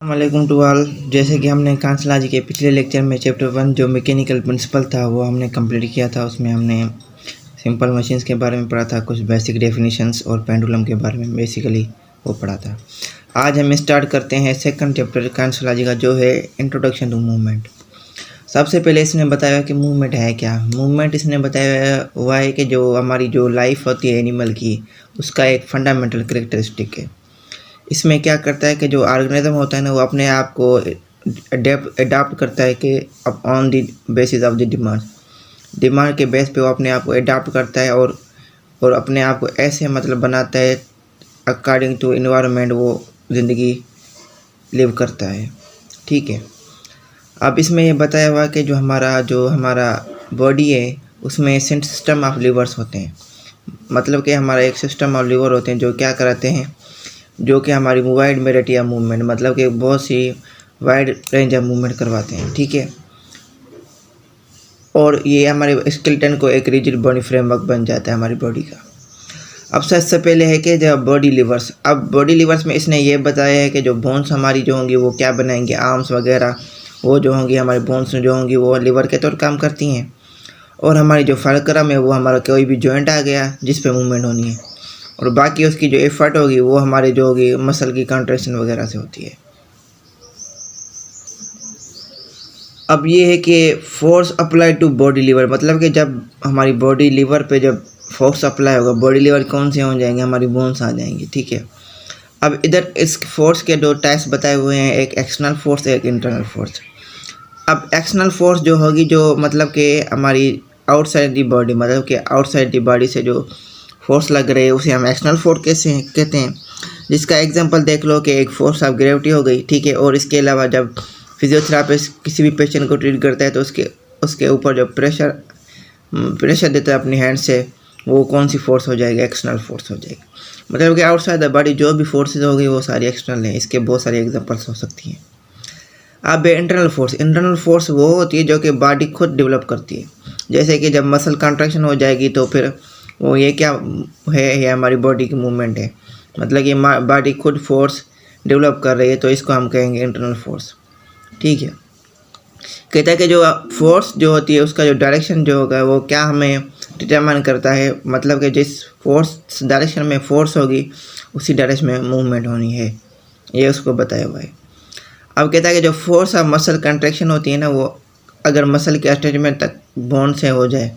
वालेकुम to all. जैसे कि हमने कांसलाजी के पिछले लेक्चर में चैप्टर 1 जो मैकेनिकल प्रिंसिपल था वो हमने कंप्लीट किया था। उसमें हमने सिंपल मशीन्स के बारे में पढ़ा था, कुछ बेसिक डेफिनेशंस और पेंडुलम के बारे में बेसिकली वो पढ़ा था। आज हम स्टार्ट करते हैं सेकंड चैप्टर कांसलाजी का, जो है इंट्रोडक्शन टू मूवमेंट। सबसे पहले इसने बताया कि मूवमेंट है क्या। मूवमेंट इसने बताया हुआ है कि जो हमारी जो लाइफ होती है एनिमल की, उसका एक फंडामेंटल करेक्टरिस्टिक है। इसमें क्या करता है कि जो ऑर्गेनिज्म होता है ना, वो अपने आप को अडाप्ट करता है कि अब on the basis of the demand के बेस पे वो अपने आप को अडाप्ट करता है और अपने आप को ऐसे मतलब बनाता है अकॉर्डिंग टू इन्वायरमेंट वो ज़िंदगी लिव करता है। ठीक है। अब इसमें ये बताया हुआ कि जो हमारा बॉडी है उसमें सिस्टम ऑफ लिवर्स होते हैं। मतलब कि हमारा एक सिस्टम ऑफ लिवर होते हैं जो क्या कराते हैं, जो कि हमारी वाइड वेराइटी ऑफ मूवमेंट, मतलब कि बहुत सी वाइड रेंज ऑफ मूवमेंट करवाते हैं। ठीक है। और ये हमारे स्केलेटन को एक रिजिड बॉडी फ्रेमवर्क बन जाता है हमारी बॉडी का। अब सबसे पहले है कि जब बॉडी लिवर्स, अब बॉडी लिवर्स में इसने ये बताया है कि जो बोन्स हमारी जो होंगी वो क्या बनाएंगे, आर्म्स वगैरह वो जो होंगी हमारी बोन्स जो होंगी वो लिवर के तौर काम करती हैं। और हमारी जो फलक्रम है वो हमारा कोई भी जॉइंट आ गया जिस पे मूवमेंट होनी है, और बाकी उसकी जो एफर्ट होगी वो हमारे जो होगी मसल की कॉन्ट्रैक्शन वगैरह से होती है। अब ये है कि force apply to body lever, मतलब कि जब हमारी बॉडी लिवर पे जब फोर्स अप्लाई होगा, बॉडी लिवर कौन से हो जाएंगे, हमारी बोन्स आ जाएंगी। ठीक है। अब इधर इस फोर्स के दो टाइप्स बताए हुए हैं, एक एक्सटर्नल फोर्स, एक इंटरनल फोर्स। अब एक्सटर्नल फोर्स जो होगी, जो मतलब कि हमारी आउटसाइड दी बॉडी, मतलब कि आउटसाइड दी बॉडी से जो फोर्स लग रही है उसे हम एक्सटर्नल फोर्स कैसे कहते हैं। जिसका एग्जांपल देख लो कि एक फोर्स ऑफ ग्रेविटी हो गई। ठीक है। और इसके अलावा जब फिजियोथेरापिस्ट किसी भी पेशेंट को ट्रीट करता है तो उसके ऊपर जो प्रेशर देता है अपनी हैंड से, वो कौन सी फोर्स हो जाएगी, एक्सटर्नल फोर्स हो जाएगी। मतलब कि आउटसाइड द बॉडी जो भी फोर्सेज होगी वो सारी एक्सटर्नल है। इसके बहुत सारी एग्जाम्पल्स हो सकती हैं। अब इंटरनल फोर्स वो होती है जो कि बॉडी खुद डेवलप करती है। जैसे कि जब मसल कॉन्ट्रैक्शन हो जाएगी तो फिर वो ये क्या है, ये हमारी बॉडी की मूवमेंट है, मतलब कि बॉडी खुद फोर्स डेवलप कर रही है, तो इसको हम कहेंगे इंटरनल फोर्स। ठीक है। कहता है कि जो फोर्स जो होती है उसका जो डायरेक्शन जो होगा वो क्या हमें डिटरमाइन करता है, मतलब कि जिस फोर्स डायरेक्शन में फोर्स होगी उसी डायरेक्शन में मूवमेंट होनी है, ये उसको बताया हुआ है। अब कहता है कि जो फोर्स ऑफ मसल कंट्रैक्शन होती है ना, वो अगर मसल के अटैचमेंट तक बोन से हो जाए,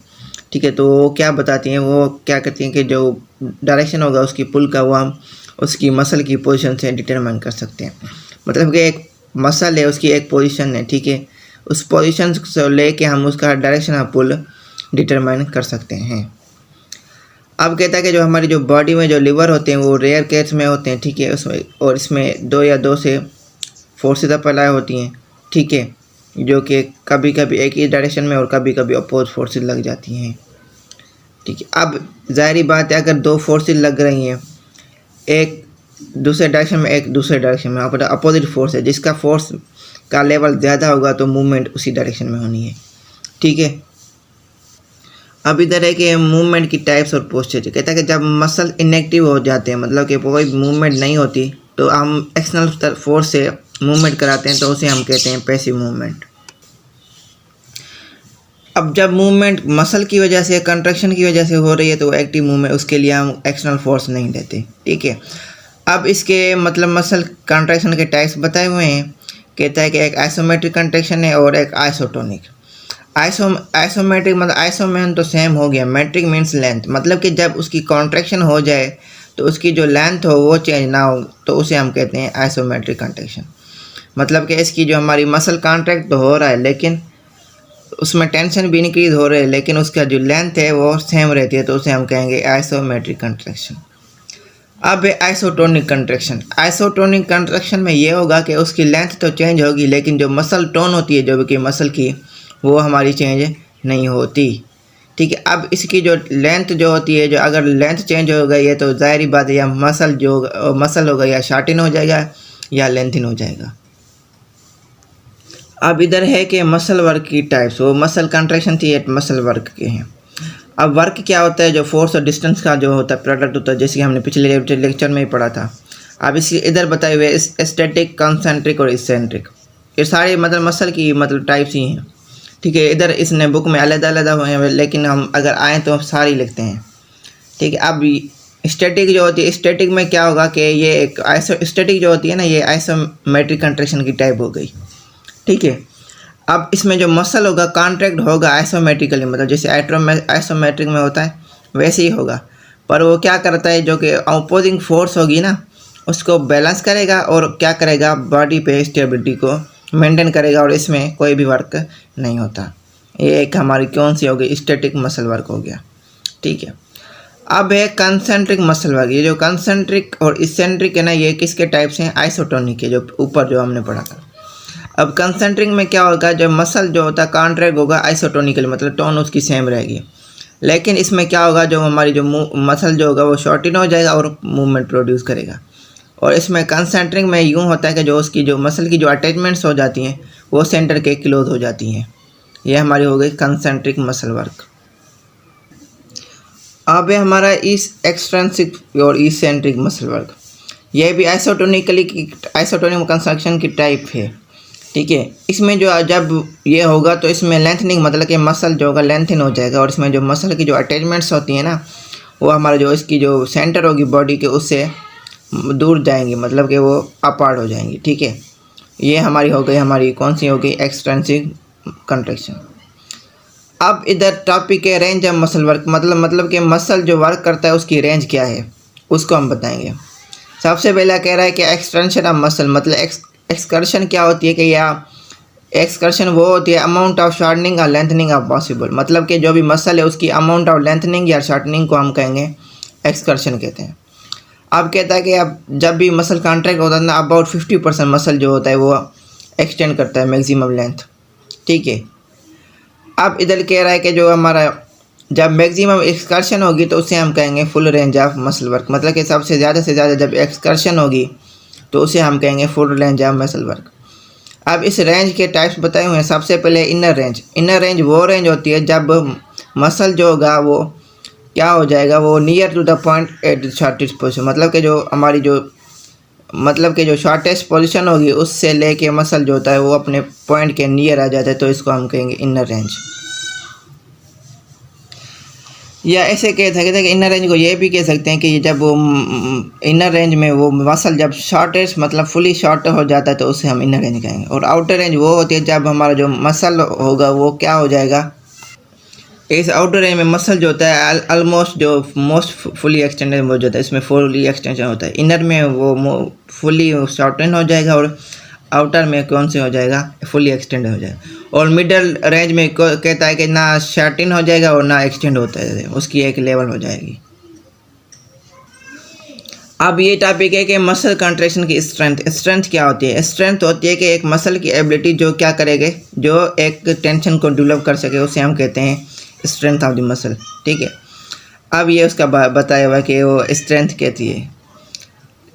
ठीक है, तो वो क्या बताती हैं, वो क्या करती हैं कि जो डायरेक्शन होगा उसकी पुल का वो हम उसकी मसल की पोजीशन से डिटरमाइन कर सकते हैं। मतलब कि एक मसल है, उसकी एक पोजीशन है। ठीक है। उस पोजीशन से लेके हम उसका डायरेक्शन ऑफ पुल डिटरमाइन कर सकते हैं। अब कहता है कि जो हमारी जो बॉडी में जो लिवर होते हैं वो रेयर केस में होते हैं। ठीक है। उसमें और इसमें दो से फोर्सेज अप्लाई होती हैं। ठीक है। जो कि कभी कभी एक ही डायरेक्शन में और कभी कभी अपोज फोर्सेज लग जाती हैं। ठीक है। अब ज़ाहिरी बात है, अगर दो फोर्सेज लग रही हैं, एक दूसरे डायरेक्शन में एक दूसरे डायरेक्शन में, अपोजिट फोर्स है, जिसका फोर्स का लेवल ज़्यादा होगा तो मूवमेंट उसी डायरेक्शन में होनी है। ठीक है। अब इधर है कि मूवमेंट की टाइप्स और पोस्चर। कहता है कि जब मसल इनएक्टिव हो जाते हैं, मतलब कि कोई मूवमेंट नहीं होती, तो हम एक्सटर्नल फोर्स से मूवमेंट कराते हैं, तो उसे हम कहते हैं पैसिव मूवमेंट। अब जब मूवमेंट मसल की वजह से, कंट्रैक्शन की वजह से हो रही है तो एक्टिव मूवमेंट, उसके लिए हम एक्सटर्नल फोर्स नहीं देते। ठीक है। अब इसके मतलब मसल कंट्रैक्शन के टाइप्स बताए हुए हैं। कहता है कि एक आइसोमेट्रिक कंट्रैक्शन है और एक आइसोटोनिक। आइसोमेट्रिक मतलब आइसोमेन तो सेम हो गया, मेट्रिक मीन्स लेंथ, मतलब कि जब उसकी कॉन्ट्रैक्शन हो जाए तो उसकी जो लेंथ हो वो चेंज ना हो, तो उसे हम कहते हैं आइसोमेट्रिक कंट्रैक्शन। मतलब कि इसकी जो हमारी मसल कॉन्ट्रैक्ट तो हो रहा है लेकिन उसमें टेंशन भी इंक्रीज हो रहा है, लेकिन उसका जो लेंथ है वो सेम रहती है, तो उसे हम कहेंगे आइसोमेट्रिक कंट्रैक्शन। अब आइसोटोनिक कंट्रैक्शन। आइसोटोनिक कंट्रैक्शन में ये होगा कि उसकी लेंथ तो चेंज होगी लेकिन जो मसल टोन होती है जो कि मसल की, वो हमारी चेंज नहीं होती। ठीक है। अब इसकी जो लेंथ जो होती है, जो अगर लेंथ चेंज हो गई है तो ज़ाहिरी बात है या मसल होगा या शॉर्टिन हो जाएगा या लेंथिन हो जाएगा। अब इधर है कि मसल वर्क की टाइप्स, वो मसल कंट्रैक्शन थी, मसल वर्क के हैं। अब वर्क क्या होता है, जो फोर्स और डिस्टेंस का जो होता है प्रोडक्ट होता है, जैसे कि हमने पिछले लेक्चर में ही पढ़ा था। अब इसके इधर बताए हुए स्टैटिक, कंसेंट्रिक और इसेंट्रिक, ये सारे मतलब मसल की मतलब टाइप्स ही हैं, ठीक है। इधर इसने बुक में अलग अलग हुए हैं, लेकिन हम अगर आए तो सारी लिखते हैं, ठीक है। अब स्टैटिक जो होती है, स्टैटिक में क्या होगा कि ये एक स्टैटिक जो होती है ना, ये आइसोमेट्रिक कंट्रैक्शन की टाइप हो गई, ठीक है। अब इसमें जो मसल होगा कॉन्ट्रैक्ट होगा आइसोमेट्रिकली, मतलब जैसे आइसोमेट्रिक में होता है वैसे ही होगा, पर वो क्या करता है, जो कि अपोजिंग फोर्स होगी ना उसको बैलेंस करेगा और क्या करेगा, बॉडी पे स्टेबिलिटी को मेंटेन करेगा, और इसमें कोई भी वर्क नहीं होता। ये एक हमारी कौन सी होगी, स्टैटिक मसल वर्क हो गया, ठीक है। अब है कंसेंट्रिक मसल वर्क। ये जो कंसेंट्रिक और इसेंट्रिक है ना, ये किसके टाइप्स हैं, आइसोटोनिक के, जो ऊपर जो हमने पढ़ा था। अब कंसेंट्रिक में क्या होगा, जब मसल जो होता है कॉन्ट्रैक्ट होगा आइसोटोनिकली, मतलब टोन उसकी सेम रहेगी, लेकिन इसमें क्या होगा, जो हमारी जो मसल जो होगा वो शॉर्टन हो जाएगा और मूवमेंट प्रोड्यूस करेगा। और इसमें कंसेंट्रिक में यूँ होता है कि जो उसकी जो मसल की जो अटैचमेंट्स हो जाती हैं वो सेंटर के क्लोज हो जाती हैं। ये हमारी हो गई कंसेंट्रिक मसल वर्क। अब है हमारा इस एक्सट्रेंसिक और इसेंट्रिक मसल वर्क। यह भी आइसोटोनिक कंस्ट्रक्शन की टाइप है, ठीक है। इसमें जो जब ये होगा तो इसमें लेंथनिंग, मतलब कि मसल जो होगा लेंथन हो जाएगा, और इसमें जो मसल की जो अटैचमेंट्स होती हैं ना वो हमारा जो इसकी जो सेंटर होगी बॉडी के उससे दूर जाएंगी, मतलब कि वो अपार्ट हो जाएंगी, ठीक है। ये हमारी हो गई, हमारी कौन सी हो गई, एक्सटेंसिव कंट्रैक्शन। अब इधर टॉपिक है रेंज ऑफ मसल वर्क, मतलब कि मसल जो वर्क करता है उसकी रेंज क्या है उसको हम बताएंगे। सबसे पहला कह रहा है कि एक्सटेंशन ऑफ मसल, मतलब एक्सकर्शन क्या होती है, कि या एक्सकर्शन वो होती है अमाउंट ऑफ शॉर्टनिंग और लेंथनिंग ऑफ पॉसिबल, मतलब कि जो भी मसल है उसकी अमाउंट ऑफ लेंथनिंग या शॉर्टनिंग को हम कहेंगे एक्सकर्शन कहते हैं। अब कहता है कि अब जब भी मसल कॉन्ट्रैक्ट होता है ना, अबाउट 50% मसल जो होता है वो एक्सटेंड करता है मैक्सिमम लेंथ, ठीक है। अब इधर कह रहा है कि जो हमारा जब मैक्सिमम एक्सकर्शन होगी तो उसे हम कहेंगे full range of muscle work, मतलब कि सबसे ज़्यादा से ज़्यादा जब एक्सकर्शन होगी तो उसे हम कहेंगे full range of muscle work. अब इस रेंज के टाइप्स बताए हुए हैं। सबसे पहले इनर रेंज। इनर रेंज वो रेंज होती है जब मसल जो होगा वो क्या हो जाएगा, वो near to the point at shortest position, मतलब कि जो हमारी जो शॉर्टेस्ट पोजीशन होगी उससे लेके मसल जो होता है वो अपने पॉइंट के नियर आ जाता है, तो इसको हम कहेंगे इनर रेंज। या ऐसे कह सकते हैं कि इनर रेंज को ये भी कह सकते हैं कि जब वो इनर रेंज में वो मसल जब शॉर्टेस्ट मतलब फुली शॉर्ट हो जाता है तो उसे हम इनर रेंज कहेंगे। और आउटर रेंज वो होती है जब हमारा जो मसल होगा वो क्या हो जाएगा, इस आउटर रेंज में मसल जो होता है ऑलमोस्ट जो मोस्ट फुली एक्सटेंडेड हो जाता है, इसमें फुली एक्सटेंशन होता है। इनर में वो फुली शॉर्टन हो जाएगा और आउटर में कौन से हो जाएगा, फुली एक्सटेंड हो जाएगा। और मिडल रेंज में कहता है कि ना शॉर्टन हो जाएगा और ना एक्सटेंड होता है, उसकी एक लेवल हो जाएगी। अब ये टॉपिक है कि मसल कंट्रैक्शन की स्ट्रेंथ। स्ट्रेंथ क्या होती है? स्ट्रेंथ होती है कि एक मसल की एबिलिटी जो क्या करेंगे, जो एक टेंशन को डेवलप कर सके, उसे हम कहते हैं स्ट्रेंथ ऑफ द मसल, ठीक है। अब ये उसका बताया हुआ कि वो स्ट्रेंथ कहती है,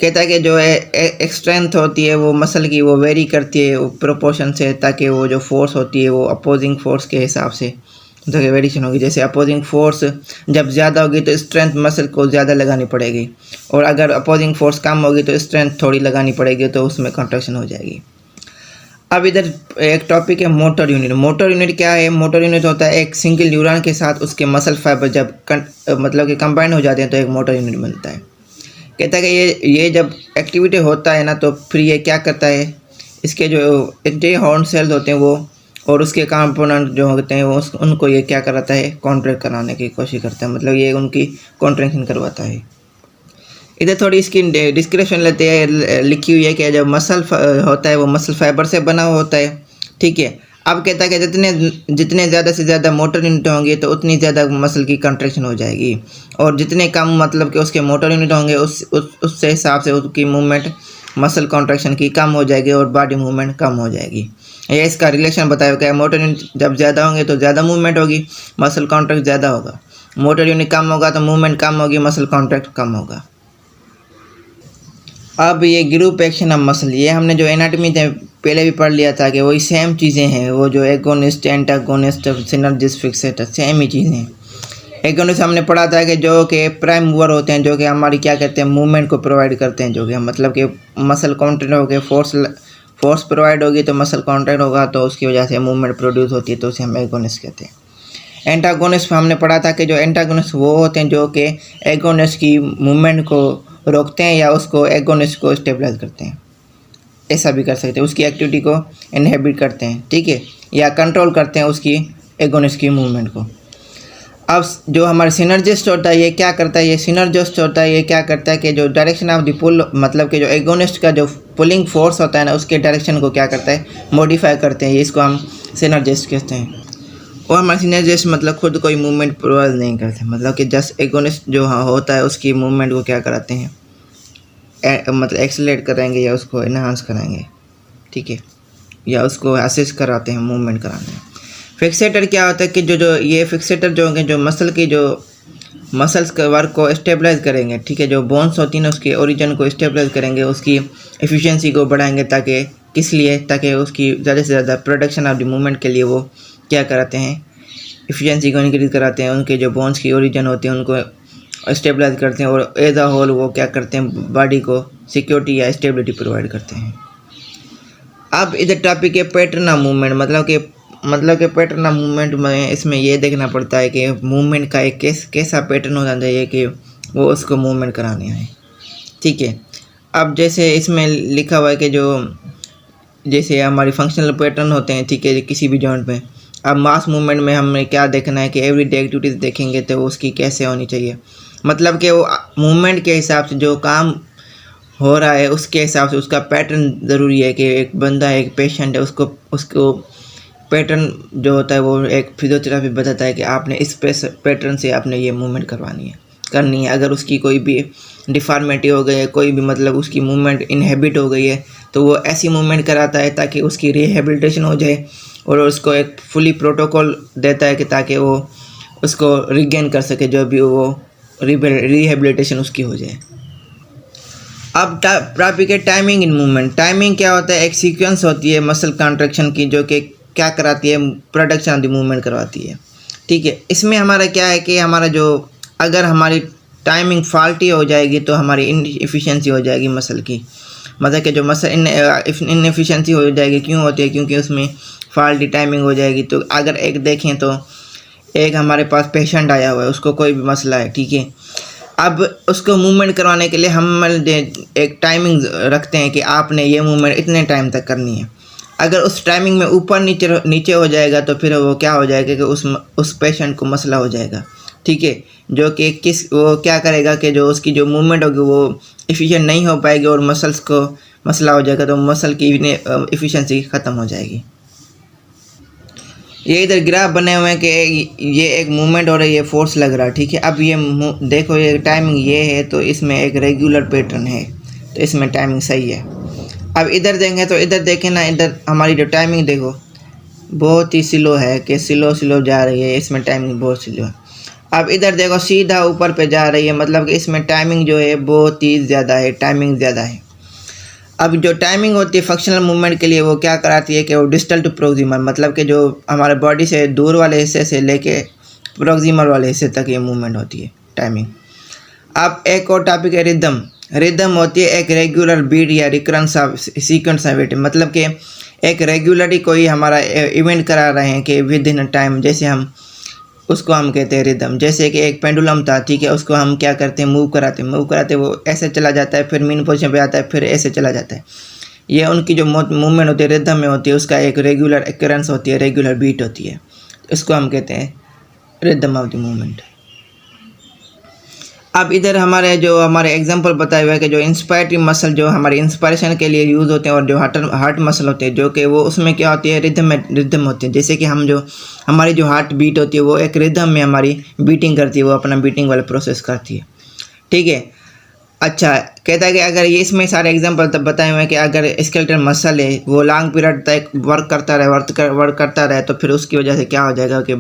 कहता है कि जो एक स्ट्रेंथ होती है वो मसल की वो वेरी करती है वो प्रोपोर्शन से, ताकि वो जो फोर्स होती है वो अपोजिंग फोर्स के हिसाब से जो कि वेरिएशन होगी। जैसे अपोजिंग फोर्स जब ज़्यादा होगी तो स्ट्रेंथ मसल को ज़्यादा लगानी पड़ेगी, और अगर अपोजिंग फोर्स कम होगी तो स्ट्रेंथ थोड़ी लगानी पड़ेगी, तो उसमें कॉन्ट्रैक्शन हो जाएगी। अब इधर एक टॉपिक है मोटर यूनिट। मोटर यूनिट क्या है? मोटर यूनिट होता है एक सिंगल न्यूरॉन के साथ उसके मसल फाइबर जब मतलब कि कंबाइन हो जाते हैं तो एक मोटर यूनिट बनता है। कहता है कि ये जब एक्टिविटी होता है ना तो फिर ये क्या करता है, इसके जो इंटी हॉर्न सेल्स होते हैं वो और उसके कंपोनेंट जो होते हैं वो उनको ये क्या कराता है, कॉन्ट्रैक्ट कराने की कोशिश करता है, मतलब ये उनकी कॉन्ट्रैक्शन करवाता है। इधर थोड़ी इसकी डिस्क्रिप्शन लेते हैं, लिखी हुई है कि जब मसल होता है वो मसल फाइबर से बना हुआ होता है, ठीक है। अब कहता है कि जितने ज़्यादा से ज़्यादा मोटर यूनिट होंगे तो उतनी ज़्यादा मसल की कंट्रैक्शन हो जाएगी, और जितने कम मतलब कि उसके मोटर यूनिट होंगे उससे हिसाब से उसकी मूवमेंट मसल कॉन्ट्रैक्शन की कम हो जाएगी और बॉडी मूवमेंट कम हो जाएगी। ये इसका रिलेशन बताया गया है। मोटर यूनिट जब ज़्यादा होंगे तो ज़्यादा मूवमेंट होगी, मसल कॉन्ट्रैक्ट ज़्यादा होगा। मोटर यूनिट कम होगा तो मूवमेंट कम होगी, मसल कॉन्ट्रैक्ट कम होगा। अब ये ग्रुप एक्शन ऑफ मसल, ये हमने जो एनाटॉमी पहले भी पढ़ लिया था कि वही सेम चीज़ें हैं, वो जो agonist, antagonist, synergist, fixator, same ही चीज़ें हैं। एगोनिस्ट हमने पढ़ा था कि जो कि प्राइम मूवर होते हैं, जो कि हमारी क्या कहते हैं मूवमेंट को प्रोवाइड करते हैं, जो कि मतलब कि मसल कॉन्ट्रैक्ट हो गए, फोर्स प्रोवाइड होगी तो मसल कॉन्ट्रैक्ट होगा, तो उसकी वजह से मूवमेंट प्रोड्यूस होती है, तो उसे हम एगोनिस्ट कहते हैं। एंटागोनिस्ट हमने पढ़ा था कि जो एंटागोनिस्ट वो होते हैं जो कि एगोनिस्ट की मूवमेंट को रोकते हैं या उसको एगोनिस्ट को स्टेबलाइज करते हैं, ऐसा भी कर सकते हैं, उसकी एक्टिविटी को इनहिबिट करते हैं, ठीक है, या कंट्रोल करते हैं उसकी एगोनिस्ट की मूवमेंट को। अब जो हमारा सिनर्जिस्ट होता है ये क्या करता है, ये सिनर्जिस्ट होता है ये क्या करता है कि जो डायरेक्शन ऑफ द पुल, मतलब कि जो एगोनिस्ट का जो पुलिंग फोर्स होता है ना, उसके डायरेक्शन को क्या करता है, मॉडिफाई करते हैं, इसको हम सिनर्जिस्ट कहते हैं। और हमारे सिनर्जिस्ट मतलब खुद कोई मूवमेंट प्रोवाइड नहीं करते, मतलब कि जस्ट एगोनिस्ट जो होता है उसकी मूवमेंट को क्या कराते हैं, मतलब एक्सेलरेट करेंगे या उसको इन्हांस कराएंगे, ठीक है, या उसको असिस्ट कराते हैं मूवमेंट कराने में। फिक्सेटर क्या होता है कि जो ये फिक्सेटर जो होंगे जो मसल की जो मसल्स के वर्क को स्टेबलाइज करेंगे, ठीक है, जो बोन्स होती है ना उसके ओरिजिन को स्टेबलाइज करेंगे, उसकी एफिशिएंसी को बढ़ाएंगे, ताकि किस लिए, ताकि उसकी ज़्यादा से ज़्यादा प्रोडक्शन ऑफ द मूवमेंट के लिए वो क्या कराते हैं, एफिशिएंसी को इंक्रीज कराते हैं, उनके जो बोन्स की ओरिजिन होती है उनको स्टेबलाइज करते हैं, और एज अ होल वो क्या करते हैं, बॉडी को सिक्योरिटी या स्टेबिलिटी प्रोवाइड करते हैं। अब इधर टॉपिक है पैटर्न ऑफ मूवमेंट, मतलब कि पैटर्न ऑफ मूवमेंट में इसमें ये देखना पड़ता है कि मूवमेंट का एक कैसा पैटर्न होना चाहिए कि वो उसको मूवमेंट कराने आए, ठीक है। अब जैसे इसमें लिखा हुआ है कि जो जैसे हमारी फंक्शनल पैटर्न होते हैं, ठीक है, किसी भी जॉइंट में। अब मास मूवमेंट में हमें क्या देखना है कि एवरीडे एक्टिविटीज़ देखेंगे तो उसकी कैसे होनी चाहिए, मतलब कि वो मूवमेंट के हिसाब से जो काम हो रहा है उसके हिसाब से उसका पैटर्न ज़रूरी है, कि एक बंदा एक पेशेंट है उसको पैटर्न जो होता है वो एक फिजियोथेरेपी बताता है कि आपने इस पैटर्न से आपने ये मूवमेंट करनी है। अगर उसकी कोई भी डिफॉर्मिटी हो गई है, कोई भी मतलब उसकी मूवमेंट इनहेबिट हो गई है, तो वो ऐसी मूवमेंट कराता है ताकि उसकी रिहेबिलिटेशन हो जाए, और उसको एक फुली प्रोटोकॉल देता है कि ताकि वो उसको रिगेन कर सके, जो भी वो रिहेबिलिटेशन उसकी हो जाए। अब टॉपिक है टाइमिंग इन मूवमेंट। टाइमिंग क्या होता है, एक सीक्वेंस होती है मसल कॉन्ट्रैक्शन की जो कि क्या कराती है, प्रोडक्शन ऑफ द मूवमेंट करवाती है, ठीक है। इसमें हमारा क्या है कि हमारा जो अगर हमारी टाइमिंग फॉल्टी हो जाएगी तो हमारी इनएफिशिएंसी हो जाएगी मसल की, मतलब कि जो मसल इनएफिशिएंसी हो जाएगी, क्यों होती है, क्योंकि उसमें फॉल्टी टाइमिंग हो जाएगी। तो अगर एक देखें तो एक हमारे पास पेशेंट आया हुआ है, उसको कोई भी मसला है, ठीक है, अब उसको मूवमेंट करवाने के लिए हम एक टाइमिंग रखते हैं कि आपने ये मूवमेंट इतने टाइम तक करनी है। अगर उस टाइमिंग में ऊपर नीचे हो जाएगा तो फिर वो क्या हो जाएगा कि उस पेशेंट को मसला हो जाएगा, ठीक है, जो कि वो क्या करेगा कि जो उसकी जो मूवमेंट होगी वो एफिशिएंट नहीं हो पाएगी और मसल्स को मसला हो जाएगा, तो मसल की एफिशिएंसी ख़त्म हो जाएगी। ये इधर ग्राफ बने हुए हैं कि ये एक मूवमेंट हो रही है, फोर्स लग रहा है, ठीक है। अब ये देखो ये टाइमिंग ये है, तो इसमें एक रेगुलर पैटर्न है, तो इसमें टाइमिंग सही है। अब इधर देखेंगे तो इधर देखें ना, इधर हमारी जो टाइमिंग देखो बहुत ही स्लो है, कि स्लो जा रही है, इसमें टाइमिंग बहुत स्लो है। अब इधर देखो सीधा ऊपर पे जा रही है, मतलब कि इसमें टाइमिंग जो है बहुत ही ज़्यादा है, टाइमिंग ज़्यादा है। अब जो टाइमिंग होती है फंक्शनल मूवमेंट के लिए वो क्या कराती है कि वो डिस्टल टू प्रोक्सिमल, मतलब कि जो हमारे बॉडी से दूर वाले हिस्से से लेके प्रोक्सिमल वाले हिस्से तक ये मूवमेंट होती है टाइमिंग। अब एक और टॉपिक है रिदम होती है एक रेगुलर बीट या recurrence of sequence of it, मतलब कि एक रेगुलरली कोई हमारा इवेंट करा रहे हैं कि विद इन टाइम, जैसे हम उसको हम कहते हैं रिदम। जैसे कि एक पेंडुलम था, ठीक है, उसको हम क्या करते हैं मूव कराते वो ऐसे चला जाता है, फिर मीन पोजीशन पे आता है, फिर ऐसे चला जाता है। ये उनकी जो मूवमेंट होती है रिदम में होती है, उसका एक रेगुलर एक्रेंस होती है, रेगुलर बीट होती है, इसको हम कहते हैं रिदम ऑफ द मूवमेंट। अब इधर हमारे एग्जांपल बताए हुए हैं कि जो इंस्पायरेटिव मसल जो हमारे इंस्पायरेशन के लिए यूज़ होते हैं, और जो हार्ट मसल होते हैं जो कि वो उसमें क्या होती है रिदम होती है। जैसे कि हमारी जो हार्ट बीट होती है वो एक रिदम में हमारी बीटिंग करती है, वो अपना बीटिंग वाला प्रोसेस करती है, ठीक है। अच्छा, कहता है कि अगर ये इसमें सारे एग्जांपल तब बताए हुए हैं कि अगर स्केलेटल मसल है वो लॉन्ग पीरियड तक वर्क करता रहे तो फिर उसकी वजह से क्या हो जाएगा कि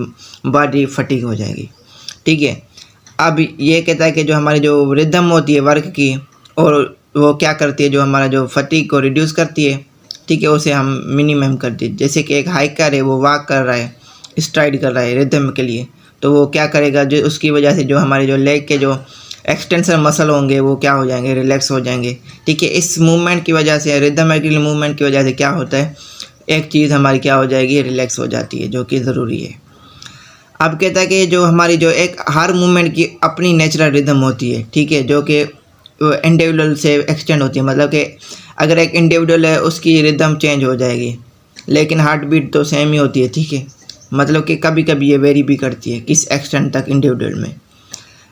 बॉडी फटीग हो जाएगी, ठीक है। अब ये कहता है कि जो हमारी जो रिदम होती है वर्क की, और वो क्या करती है, जो हमारा जो फटीग को रिड्यूस करती है, ठीक है, उसे हम मिनिमम करती है। जैसे कि एक हाइकर है वो वॉक कर रहा है, स्ट्राइड कर रहा है रिदम के लिए, तो वो क्या करेगा, जो उसकी वजह से जो हमारे जो लेग के जो एक्सटेंशन मसल होंगे वो क्या हो जाएंगे, रिलैक्स हो जाएंगे। ठीक है, इस मूवमेंट की वजह से, रिदमेटिक मूवमेंट की वजह से क्या होता है, एक चीज़ हमारी क्या हो जाएगी, रिलैक्स हो जाती है, जो कि ज़रूरी है। अब कहता है कि जो हमारी जो एक हर मूवमेंट की अपनी नेचुरल रिदम होती है। ठीक है, जो कि इंडिविजुअल से एक्सटेंड होती है। मतलब कि अगर एक इंडिविजुअल है उसकी रिदम चेंज हो जाएगी, लेकिन हार्ट बीट तो सेम ही होती है। ठीक है, मतलब कि कभी कभी ये वेरी भी करती है किस एक्सटेंड तक इंडिविजुअल में।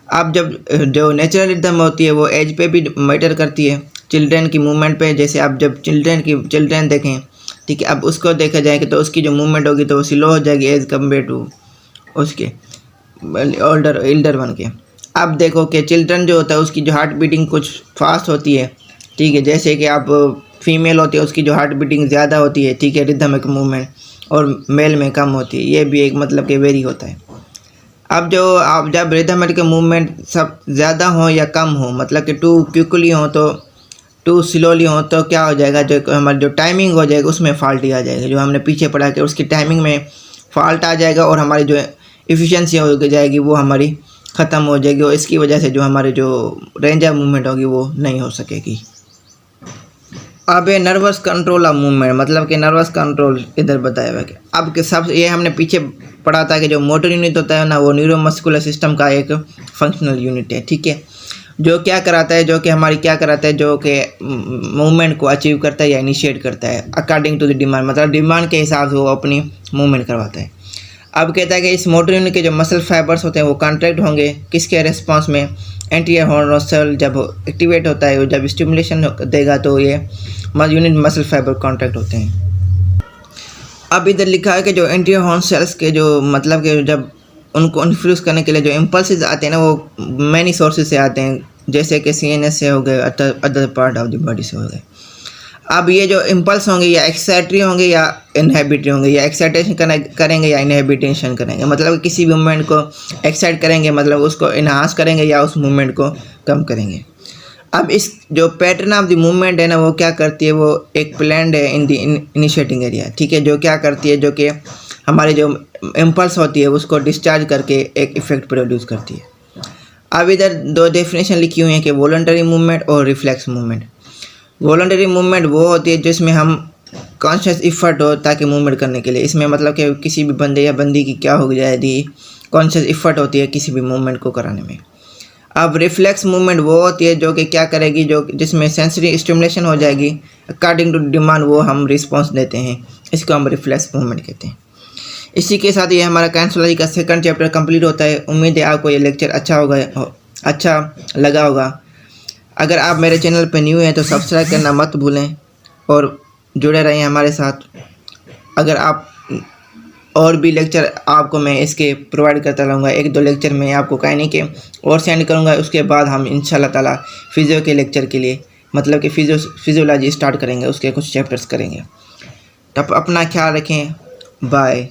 अब जब जो नेचुरल रिदम होती है वो एज पे भी मैटर करती है, चिल्ड्रन की मूवमेंट पे। जैसे आप जब चिल्ड्रन देखें, ठीक है, अब उसको देखा जाए कि तो उसकी जो मूवमेंट होगी तो वो स्लो हो जाएगी एज कम्पेयर टू उसके एल्डर वन के। अब देखो कि चिल्ड्रन जो होता है उसकी जो हार्ट बीटिंग कुछ फास्ट होती है। ठीक है, जैसे कि आप फीमेल होती है उसकी जो हार्ट बीटिंग ज़्यादा होती है। ठीक है, रिदमिक मूवमेंट, और मेल में कम होती है। ये भी एक मतलब कि वेरी होता है। अब जो आप जब रिदमिक मूवमेंट सब ज़्यादा हो या कम हो, मतलब कि टू क्विकली हो तो टू स्लोली हो, तो क्या हो जाएगा, जो हमारी जो टाइमिंग हो जाएगी उसमें फॉल्ट ही आ जाएगा। जो हमने पीछे पढ़ा कि उसकी टाइमिंग में फॉल्ट आ जाएगा और हमारी जो एफिशिएंसी हो जाएगी वो हमारी ख़त्म हो जाएगी, और इसकी वजह से जो हमारे जो रेंज ऑफ मूवमेंट होगी वो नहीं हो सकेगी। अब ये नर्वस कंट्रोल ऑफ मूवमेंट, मतलब कि नर्वस कंट्रोल इधर बताया हुआ है। अब के सब ये हमने पीछे पढ़ा था कि जो मोटर यूनिट होता है ना, वो न्यूरोमस्कुलर सिस्टम का एक फंक्शनल यूनिट है। ठीक है, जो क्या कराता है, जो कि हमारी क्या कराता है, जो कि मूवमेंट को अचीव करता है या इनिशिएट करता है अकॉर्डिंग टू द डिमांड, मतलब डिमांड के हिसाब से वो अपनी मूवमेंट करवाता है। अब कहता है कि इस मोटर यूनिट के जो मसल फाइबर्स होते हैं वो कॉन्ट्रैक्ट होंगे किसके रेस्पॉन्स में, एंटीरियर हॉर्न सेल जब एक्टिवेट होता है, जब स्टिमुलेशन देगा तो ये यूनिट मसल फाइबर कॉन्ट्रैक्ट होते हैं। अब इधर लिखा है कि जो एंटीरियर हॉर्न सेल्स के जो मतलब कि जब उनको इन्फ्लुएंस करने के लिए जो इम्पल्सेस आते हैं ना, वो मैनी सोर्सेज से आते हैं, जैसे कि सीएनएस से हो गए, other part of the body से हो गए। अब ये जो इम्पल्स होंगे या एक्साइटरी होंगे या इनहिबिटरी होंगे, या एक्साइटेशन करेंगे या इनहिबिटेशन करेंगे, मतलब किसी भी मूवमेंट को एक्साइट करेंगे मतलब उसको इन्हांस करेंगे या उस मूवमेंट को कम करेंगे। अब इस जो पैटर्न ऑफ द मूवमेंट है ना, वो क्या करती है, वो एक प्लान्ड है इन द इनिशिएटिंग एरिया। ठीक है, जो क्या करती है, जो कि हमारे जो इम्पल्स होती है उसको डिस्चार्ज करके एक इफेक्ट प्रोड्यूस करती है। अब इधर दो डेफिनेशन लिखी हुई है कि वॉलंटरी मूवमेंट और रिफ्लेक्स मूवमेंट। वॉलंटरी मूवमेंट वो होती है जिसमें हम कॉन्शियस इफर्ट हो ताकि मूवमेंट करने के लिए, इसमें मतलब कि किसी भी बंदे या बंदी की क्या हो जाएगी, कॉन्शियस इफर्ट होती है किसी भी मूवमेंट को कराने में। अब रिफ्लेक्स मूवमेंट वो होती है जो कि क्या करेगी, जो जिसमें सेंसरी स्टिमुलेशन हो जाएगी अकॉर्डिंग टू डिमांड, वो हम रिस्पॉन्स देते हैं, इसको हम रिफ्लेक्स मूवमेंट कहते हैं। इसी के साथ ये हमारा काइनेसियोलॉजी का सेकंड चैप्टर कंप्लीट होता है। उम्मीद है आपको ये लेक्चर अच्छा लगा होगा। अगर आप मेरे चैनल पर न्यू हैं तो सब्सक्राइब करना मत भूलें और जुड़े रहें हमारे साथ। अगर आप और भी लेक्चर आपको मैं इसके प्रोवाइड करता रहूँगा, एक दो लेक्चर मैं आपको कहने के और सेंड करूँगा। उसके बाद हम इंशाल्लाह ताला फिजियो के लेक्चर के लिए मतलब कि फिजियोलॉजी स्टार्ट करेंगे, उसके कुछ चैप्टर्स करेंगे। तब अपना ख्याल रखें, बाय।